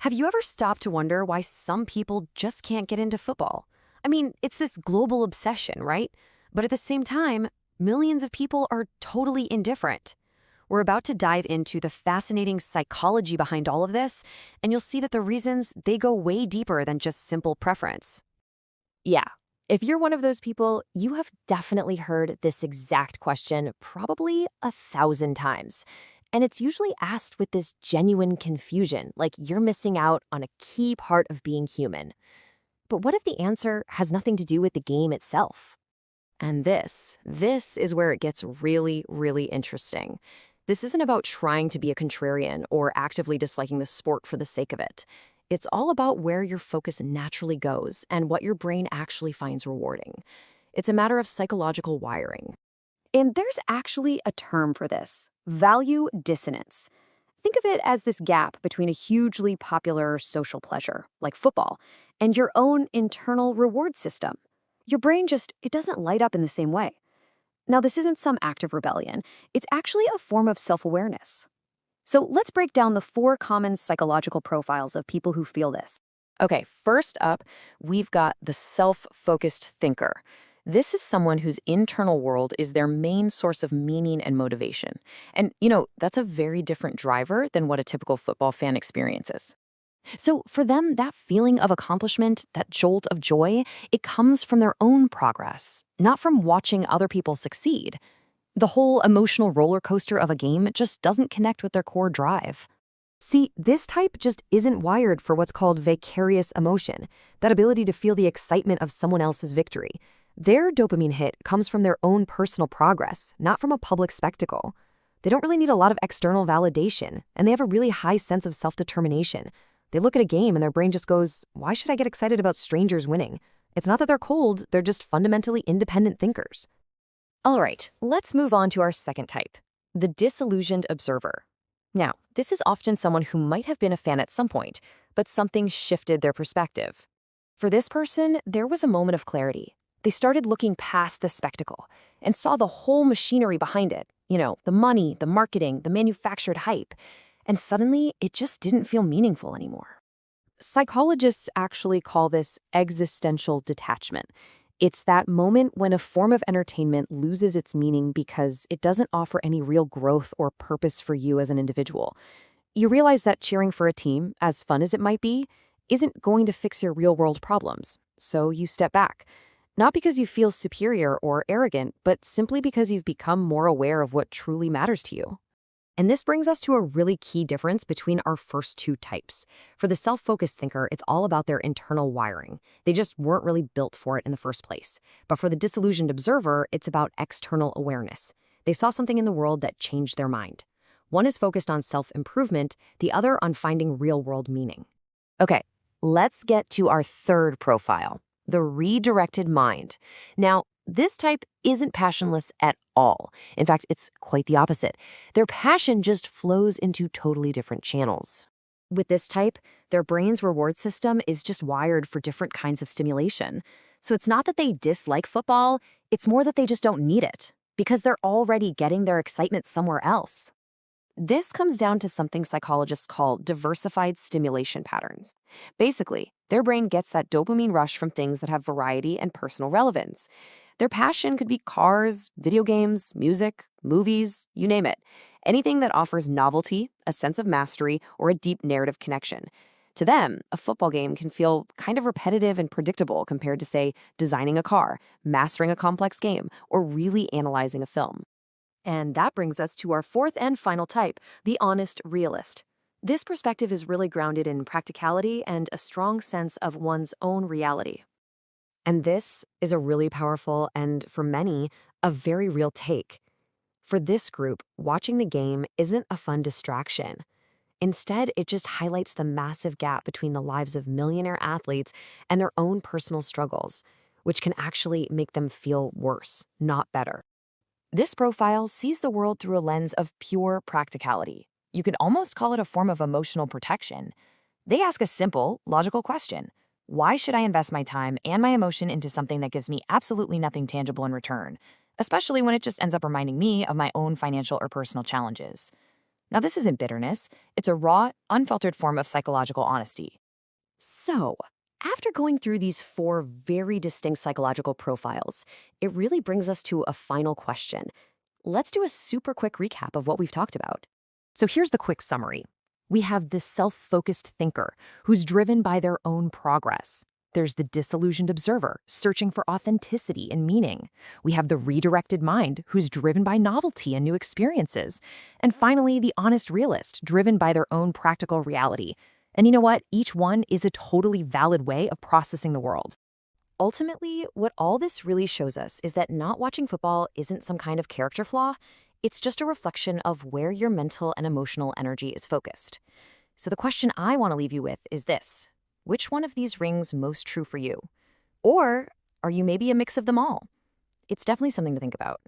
Have you ever stopped to wonder why some people just can't get into football? I mean, it's this global obsession, right? But at the same time, millions of people are totally indifferent. We're about to dive into the fascinating psychology behind all of this, and you'll see that the reasons they go way deeper than just simple preference. Yeah. If you're one of those people, you have definitely heard this exact question probably 1,000 times. And it's usually asked with this genuine confusion, like you're missing out on a key part of being human. But what if the answer has nothing to do with the game itself? And this is where it gets really, really interesting. This isn't about trying to be a contrarian or actively disliking the sport for the sake of it. It's all about where your focus naturally goes and what your brain actually finds rewarding. It's a matter of psychological wiring. And there's actually a term for this: value dissonance. Think of it as this gap between a hugely popular social pleasure, like football, and your own internal reward system. Your brain it doesn't light up in the same way. Now, this isn't some act of rebellion. It's actually a form of self-awareness. So let's break down the four common psychological profiles of people who feel this. Okay, first up, we've got the self-focused thinker. This is someone whose internal world is their main source of meaning and motivation. And, that's a very different driver than what a typical football fan experiences. So for them, that feeling of accomplishment, that jolt of joy, it comes from their own progress, not from watching other people succeed. The whole emotional roller coaster of a game just doesn't connect with their core drive. See, this type just isn't wired for what's called vicarious emotion, that ability to feel the excitement of someone else's victory. Their dopamine hit comes from their own personal progress, not from a public spectacle. They don't really need a lot of external validation, and they have a really high sense of self-determination. They look at a game and their brain just goes, why should I get excited about strangers winning? It's not that they're cold, they're just fundamentally independent thinkers. All right, let's move on to our second type, the disillusioned observer. Now, this is often someone who might have been a fan at some point, but something shifted their perspective. For this person, there was a moment of clarity. They started looking past the spectacle and saw the whole machinery behind it. The money, the marketing, the manufactured hype. And suddenly, it just didn't feel meaningful anymore. Psychologists actually call this existential detachment. It's that moment when a form of entertainment loses its meaning because it doesn't offer any real growth or purpose for you as an individual. You realize that cheering for a team, as fun as it might be, isn't going to fix your real-world problems, so you step back. Not because you feel superior or arrogant, but simply because you've become more aware of what truly matters to you. And this brings us to a really key difference between our first two types. For the self-focused thinker, it's all about their internal wiring. They just weren't really built for it in the first place. But for the disillusioned observer, it's about external awareness. They saw something in the world that changed their mind. One is focused on self-improvement, the other on finding real-world meaning. Okay, let's get to our third profile, the redirected mind. Now, this type isn't passionless at all. In fact, it's quite the opposite. Their passion just flows into totally different channels. With this type, their brain's reward system is just wired for different kinds of stimulation. So it's not that they dislike football, it's more that they just don't need it, because they're already getting their excitement somewhere else. This comes down to something psychologists call diversified stimulation patterns. Basically, their brain gets that dopamine rush from things that have variety and personal relevance. Their passion could be cars, video games, music, movies, you name it. Anything that offers novelty, a sense of mastery, or a deep narrative connection. To them, a football game can feel kind of repetitive and predictable compared to, say, designing a car, mastering a complex game, or really analyzing a film. And that brings us to our fourth and final type, the honest realist. This perspective is really grounded in practicality and a strong sense of one's own reality. And this is a really powerful and, for many, a very real take. For this group, watching the game isn't a fun distraction. Instead, it just highlights the massive gap between the lives of millionaire athletes and their own personal struggles, which can actually make them feel worse, not better. This profile sees the world through a lens of pure practicality. You could almost call it a form of emotional protection. They ask a simple, logical question. Why should I invest my time and my emotion into something that gives me absolutely nothing tangible in return, especially when it just ends up reminding me of my own financial or personal challenges? Now, this isn't bitterness, it's a raw, unfiltered form of psychological honesty. So, after going through these four very distinct psychological profiles, it really brings us to a final question. Let's do a super quick recap of what we've talked about. So here's the quick summary. We have the self-focused thinker who's driven by their own progress. There's the disillusioned observer searching for authenticity and meaning. We have the redirected mind who's driven by novelty and new experiences. And finally, the honest realist driven by their own practical reality. And you know what? Each one is a totally valid way of processing the world. Ultimately, what all this really shows us is that not watching football isn't some kind of character flaw. It's just a reflection of where your mental and emotional energy is focused. So the question I want to leave you with is this. Which one of these rings most true for you? Or are you maybe a mix of them all? It's definitely something to think about.